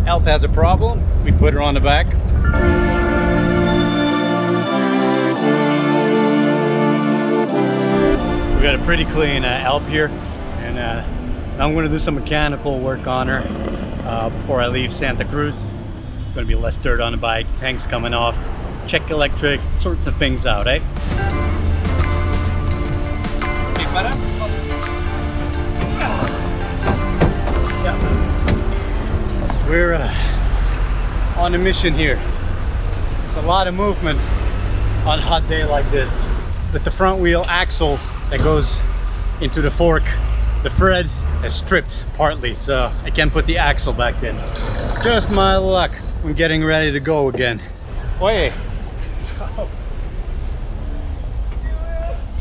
Help has a problem, we put her on the back. We got a pretty clean Alp here, and I'm going to do some mechanical work on her before I leave Santa Cruz. It's going to be less dirt on the bike, tanks coming off, check electric, sort some things out, eh? Yeah. We're on a mission here. There's a lot of movement on a hot day like this. With the front wheel axle that goes into the fork, the thread is stripped partly, so I can't put the axle back in. Just my luck when getting ready to go again. Oye.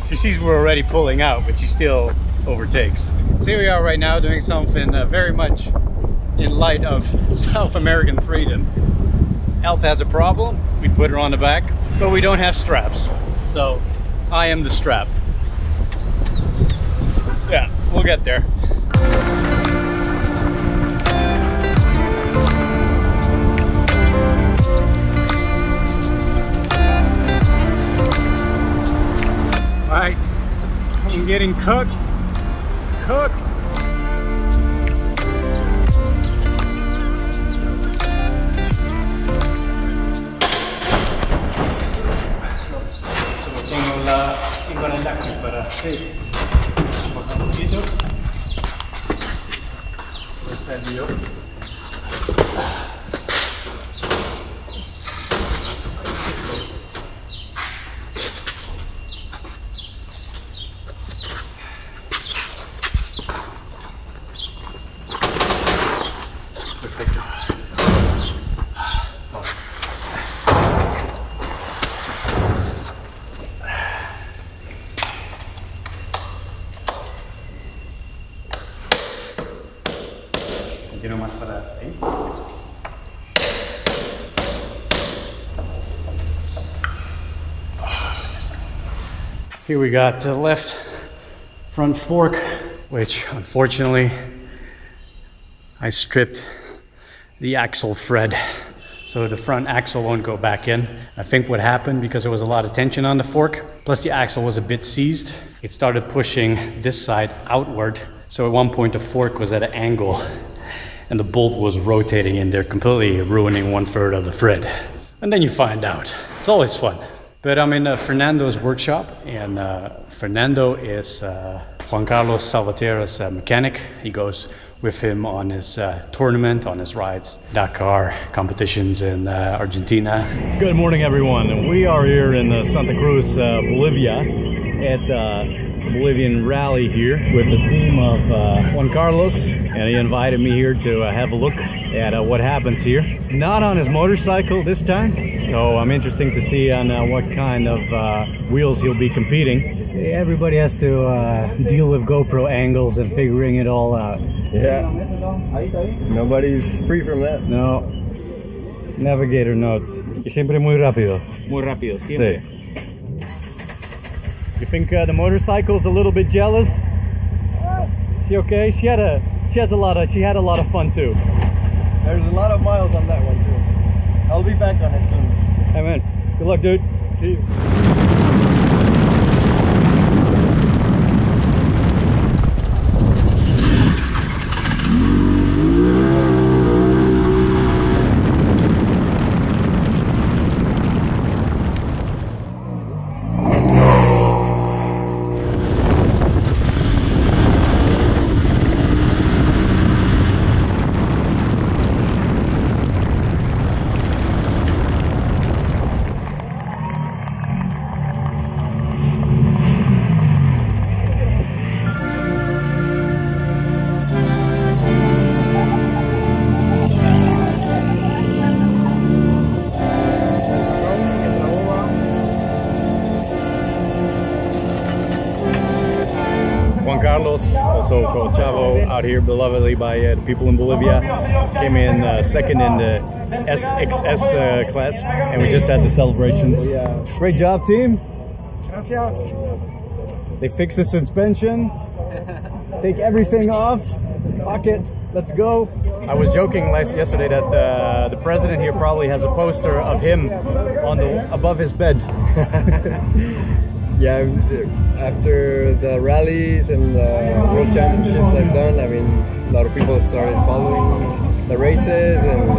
She sees we're already pulling out, but she still overtakes. So here we are right now doing something very much in light of South American freedom. Help has a problem, we put her on the back, but we don't have straps. So I am the strap. Yeah, we'll get there. Alright, I'm getting cooked. Tengo la láctea para hacer un poquito. Pues salió. Perfecto. Más para ahí. Here we got the left front fork, which unfortunately I stripped the axle thread, so the front axle won't go back in. I think what happened, because there was a lot of tension on the fork, plus the axle was a bit seized, it started pushing this side outward. So at one point the fork was at an angle and the bolt was rotating in there, completely ruining 1/3 of the thread. And then you find out. It's always fun. But I'm in Fernando's workshop, and Fernando is Juan Carlos Salvatierra's mechanic. He goes with him on his tournament, on his rides, Dakar competitions in Argentina. Good morning, everyone. We are here in Santa Cruz, Bolivia, at Bolivian rally here with the team of Juan Carlos, and he invited me here to have a look at what happens here. It's not on his motorcycle this time, so I'm interested to see on what kind of wheels he'll be competing. See, everybody has to deal with GoPro angles and figuring it all out. Yeah, nobody's free from that. No. Navigator notes. Y siempre muy rápido. Muy rápido, siempre. Sí. You think the motorcycle's a little bit jealous? She okay? She had a lot of fun too. There's a lot of miles on that one too. I'll be back on it soon. Hey man, good luck, dude. See you. Juan Carlos, also called Chavo, out here belovedly by the people in Bolivia, came in second in the SXS class, and we just had the celebrations. Great job, team. They fixed the suspension, take everything off, fuck it, Let's go. I was joking yesterday that the president here probably has a poster of him on above his bed. Yeah, after the rallies and world championships I've done, I mean, a lot of people started following the races, and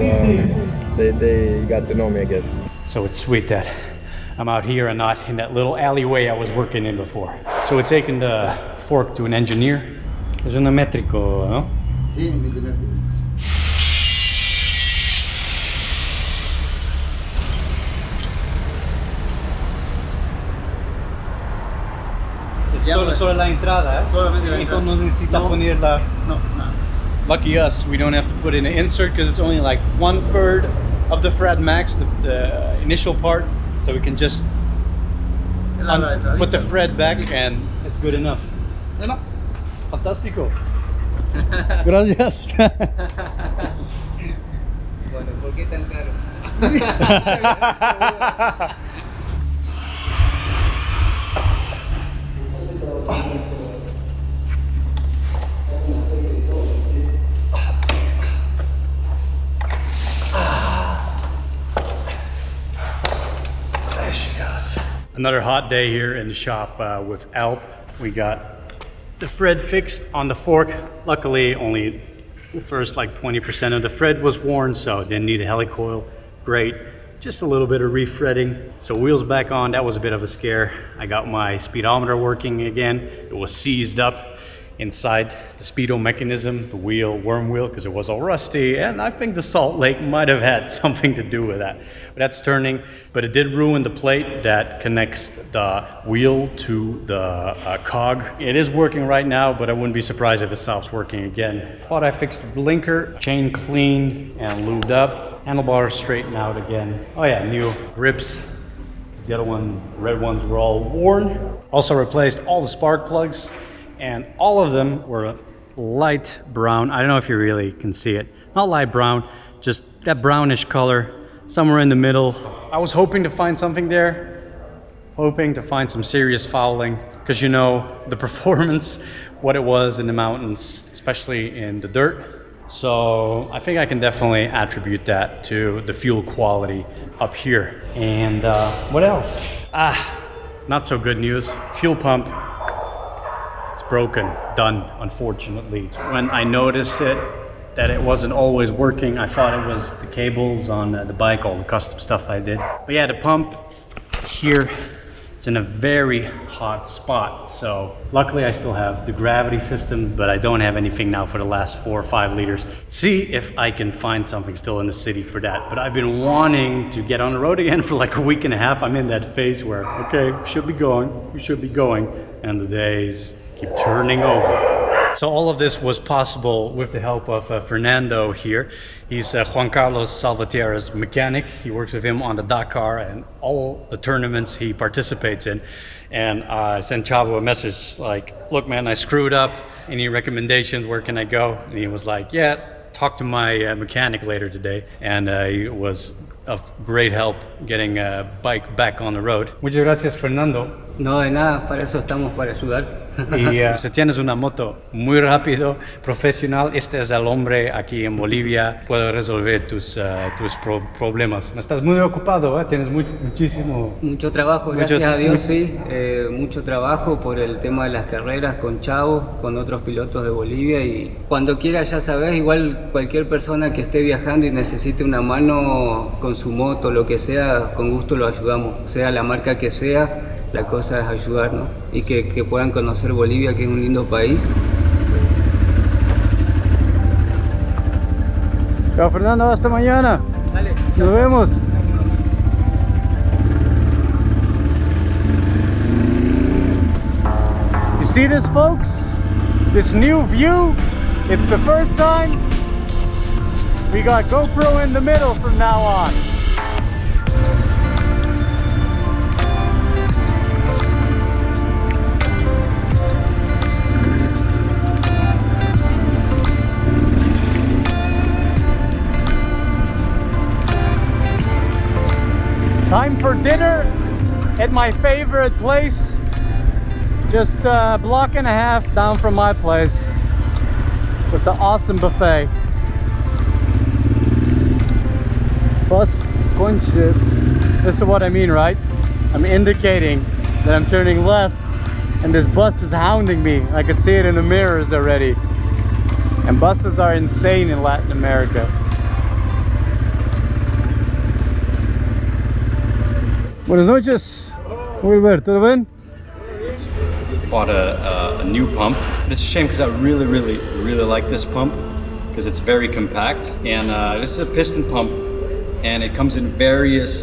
they got to know me, I guess. So it's sweet that I'm out here and not in that little alleyway I was working in before. So we're taking the fork to an engineer. Es un métrico, ¿no? Sí, milimétrico. Solo la entrada, ¿eh? Solamente la entrada. Entonces no necesita ponerla. No. Lucky us, we don't have to put in an insert because it's only like 1/3 of the Fred Max, the initial part. So we can just put the Fred back and it's good enough. Fantástico. Gracias. Bueno, ¿por qué tan caro? There she goes. Another hot day here in the shop with Alp. We got the Fred fixed on the fork. Luckily, only the first like 20% of the Fred was worn, so didn't need a helicoil. Great. Just a little bit of refretting. So wheels back on, that was a bit of a scare. I got my speedometer working again. It was seized up inside the speedo mechanism, the wheel, worm wheel, because it was all rusty, and I think the salt lake might have had something to do with that. But that's turning, but it did ruin the plate that connects the wheel to the cog. It is working right now, but I wouldn't be surprised if it stops working again. Thought I fixed the blinker, chain cleaned and lubed up, handlebars straightened out again. Oh yeah, new grips. The other one, the red ones, were all worn. Also replaced all the spark plugs, and all of them were light brown. I don't know if you really can see it. Not light brown, just that brownish color, somewhere in the middle. I was hoping to find something there, hoping to find some serious fouling, because you know the performance, what it was in the mountains, especially in the dirt. So I think I can definitely attribute that to the fuel quality up here. And what else? Not so good news. Fuel pump. Broken, done, unfortunately. When I noticed that it wasn't always working, I thought it was the cables on the bike, all the custom stuff I did. But yeah, the pump here, it's in a very hot spot. So luckily I still have the gravity system, but I don't have anything now for the last 4 or 5 liters. See if I can find something still in the city for that. But I've been wanting to get on the road again for like a week and a half. I'm in that phase where, okay, we should be going, and the days keep turning over. So all of this was possible with the help of Fernando here. He's Juan Carlos Salvatierra's mechanic. He works with him on the Dakar and all the tournaments he participates in. And I sent Chavo a message like, look man, I screwed up. Any recommendations? Where can I go? And he was like, yeah, talk to my mechanic later today. And he was of great help getting a bike back on the road. Muchas gracias, Fernando. No, de nada, para eso estamos, para ayudar. Y si tienes una moto muy rápido, profesional, este es el hombre aquí en Bolivia, puede resolver tus problemas. Estás muy ocupado, ¿eh? Tienes mucho trabajo, gracias a Dios, sí. Mucho trabajo por el tema de las carreras con Chavo, con otros pilotos de Bolivia, y cuando quieras, ya sabes, igual cualquier persona que esté viajando y necesite una mano con su moto, lo que sea, con gusto lo ayudamos, sea la marca que sea. La cosa es ayudar, ¿no? Y que puedan conocer Bolivia, que es un lindo país. Chao Fernando, hasta mañana. Dale. Nos vemos. You see this, folks? This new view? It's the first time we got GoPro in the middle from now on. Time for dinner at my favorite place, just a block and a half down from my place. The the awesome buffet. Bus concept. This is what I mean, right? I'm indicating that I'm turning left and this bus is hounding me. I could see it in the mirrors already. And buses are insane in Latin America. Buenas noches. Wilber, ¿todo bien? Bought a new pump. It's a shame because I really like this pump because it's very compact. And this is a piston pump, and it comes in various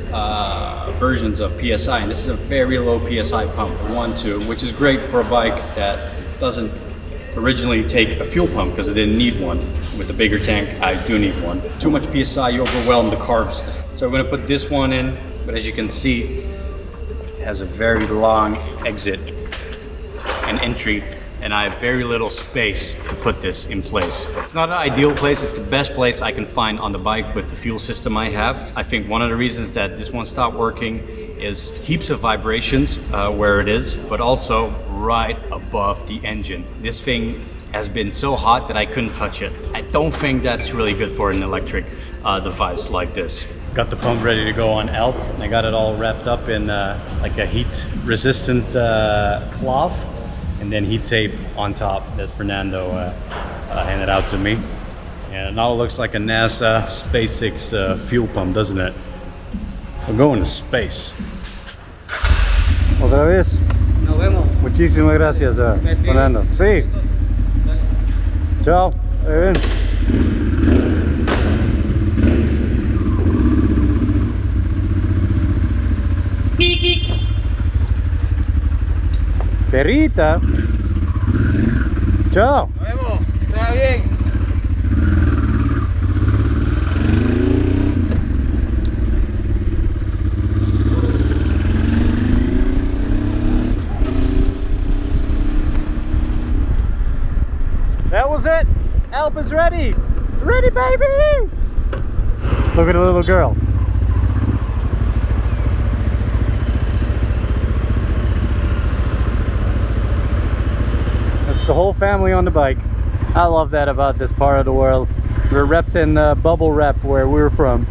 versions of PSI. And this is a very low PSI pump, 1.2, which is great for a bike that doesn't originally take a fuel pump because I didn't need one. With a bigger tank, I do need one. Too much PSI, you overwhelm the carbs. So I'm going to put this one in, but as you can see, it has a very long exit and entry, and I have very little space to put this in place. It's not an ideal place, it's the best place I can find on the bike with the fuel system I have. I think one of the reasons that this one stopped working is heaps of vibrations where it is, but also right above the engine. This thing has been so hot that I couldn't touch it. I don't think that's really good for an electric device like this. Got the pump ready to go on Alp, and I got it all wrapped up in like a heat resistant cloth, and then heat tape on top that Fernando handed out to me. And it now looks like a NASA SpaceX fuel pump, doesn't it? We're going to space. Otra vez. Nos vemos. Muchísimas gracias, Fernando. Sí. Chao. Bien. Perrita. Chao. Nos vemos. Está bien. That was it. Alp is ready. Ready, baby. Look at the little girl. That's the whole family on the bike. I love that about this part of the world. We're wrapped in bubble wrap where we're from.